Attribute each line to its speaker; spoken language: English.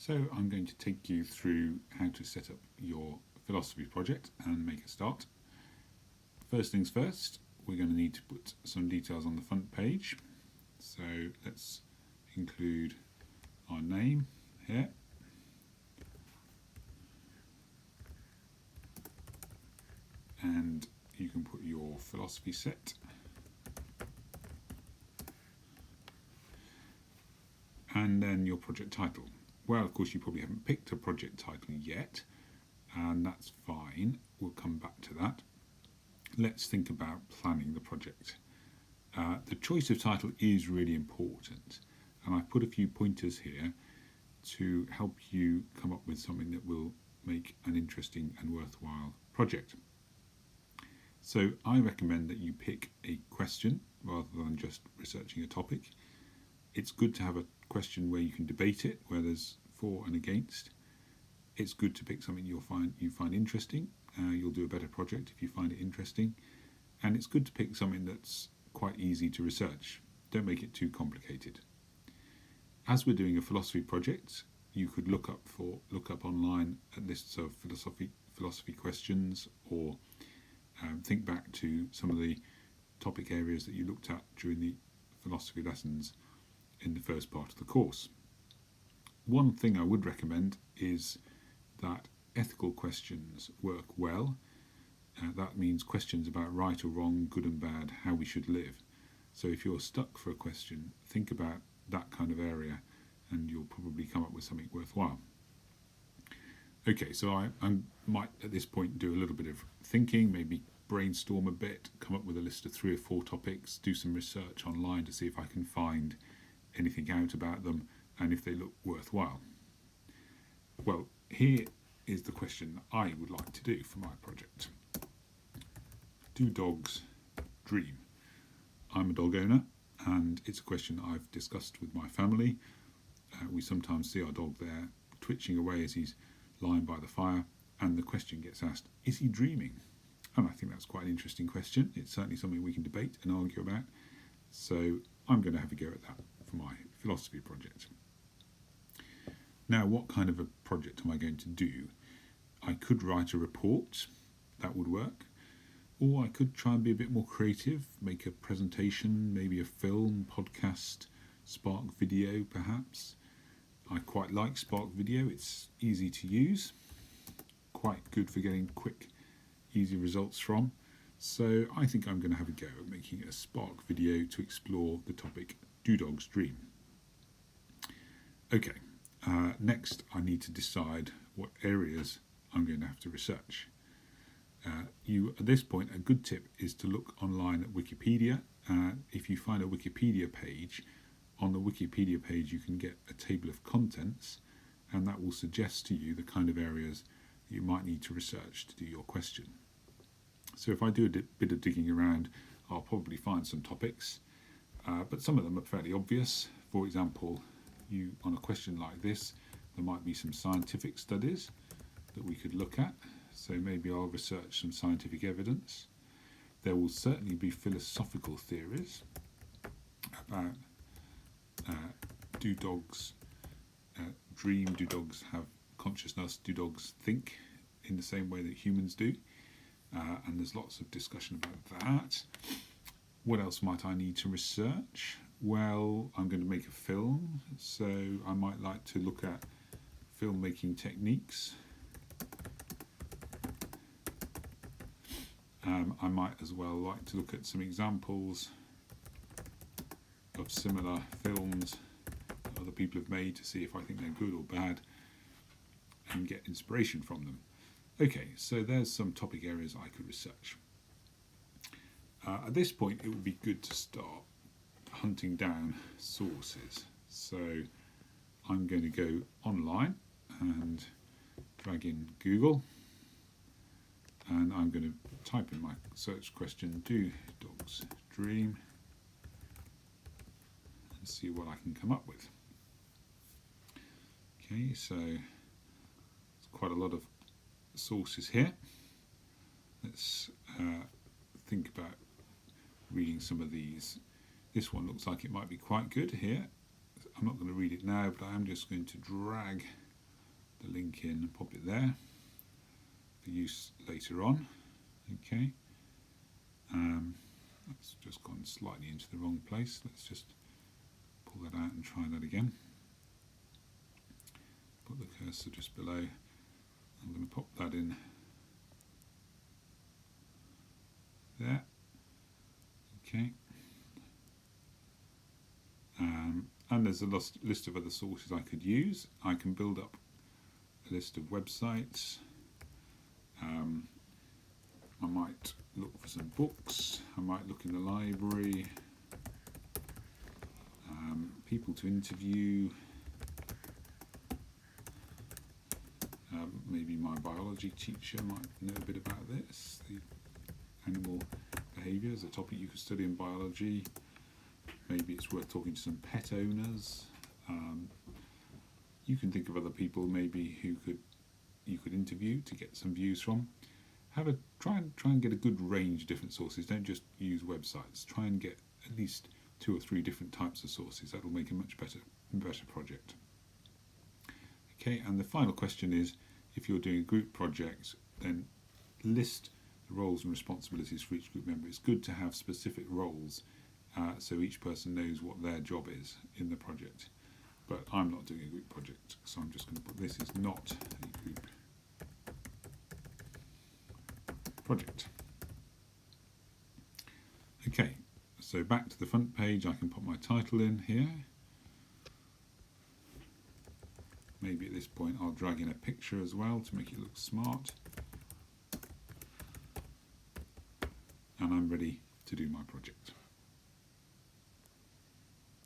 Speaker 1: So I'm going to take you through how to set up your philosophy project and make a start. First things first, we're going to need to put some details on the front page. So let's include our name here. And you can put your philosophy set. And then your project title. Well, of course, you probably haven't picked a project title yet, and that's fine. We'll come back to that. Let's think about planning the project. The choice of title is really important, and I've put a few pointers here to help you come up with something that will make an interesting and worthwhile project. So I recommend that you pick a question rather than just researching a topic. It's good to have a question where you can debate it, where there's for and against. It's good to pick something you find interesting. You'll do a better project if you find it interesting. And it's good to pick something that's quite easy to research. Don't make it too complicated. As we're doing a philosophy project, you could look up online at lists of philosophy questions, or think back to some of the topic areas that you looked at during the philosophy lessons in the first part of the course. One thing I would recommend is that ethical questions work well. That means questions about right or wrong, good and bad, how we should live. So if you're stuck for a question, think about that kind of area and you'll probably come up with something worthwhile. Okay, so I might at this point do a little bit of thinking, maybe brainstorm a bit, come up with a list of 3 or 4 topics, do some research online to see if I can find anything out about them and if they look worthwhile. Well, here is the question that I would like to do for my project. Do dogs dream? I'm a dog owner, and it's a question I've discussed with my family. We sometimes see our dog there twitching away as he's lying by the fire, and the question gets asked, is he dreaming? And I think that's quite an interesting question. It's certainly something we can debate and argue about. So I'm going to have a go at that for my philosophy project. Now, what kind of a project am I going to do? I could write a report, that would work. Or I could try and be a bit more creative, make a presentation, maybe a film, podcast, Spark Video perhaps. I quite like Spark Video, it's easy to use, quite good for getting quick, easy results from. So I think I'm going to have a go at making a Spark Video to explore the topic, do dogs dream? Okay, next I need to decide what areas I'm going to have to research. At this point, a good tip is to look online at Wikipedia. If you find a Wikipedia page, on the Wikipedia page you can get a table of contents, and that will suggest to you the kind of areas that you might need to research to do your question. So if I do a bit of digging around, I'll probably find some topics, but some of them are fairly obvious. For example, on a question like this, there might be some scientific studies that we could look at. So maybe I'll research some scientific evidence. There will certainly be philosophical theories about do dogs dream, do dogs have consciousness, do dogs think in the same way that humans do? And there's lots of discussion about that. What else might I need to research? Well, I'm going to make a film, so I might like to look at filmmaking techniques. I might as well like to look at some examples of similar films that other people have made to see if I think they're good or bad and get inspiration from them. Okay, so there's some topic areas I could research. At this point, it would be good to start hunting down sources. So I'm going to go online and drag in Google. And I'm going to type in my search question, do dogs dream? And see what I can come up with. Okay, so there's quite a lot of sources here. Let's think about reading some of these. This one looks like it might be quite good here. I'm not going to read it now, but I am just going to drag the link in and pop it there for use later on. Okay, that's just gone slightly into the wrong place. Let's just pull that out and try that again. Put the cursor just below. I'm going to pop that in there. Okay. And there's a list of other sources I could use. I can build up a list of websites. I might look for some books. I might look in the library. People to interview. Maybe my biology teacher might know a bit about this. The animal behaviour is a topic you could study in biology. Maybe it's worth talking to some pet owners. You can think of other people maybe who you could interview to get some views from. Try and get a good range of different sources. Don't just use websites. Try and get at least 2 or 3 different types of sources. That will make a much better project. Okay, and the final question is, if you're doing a group project, then list the roles and responsibilities for each group member. It's good to have specific roles so each person knows what their job is in the project. But I'm not doing a group project, so I'm just going to put this is not a group project. Okay, so back to the front page, I can put my title in here. Maybe at this point I'll drag in a picture as well to make it look smart. And I'm ready to do my project.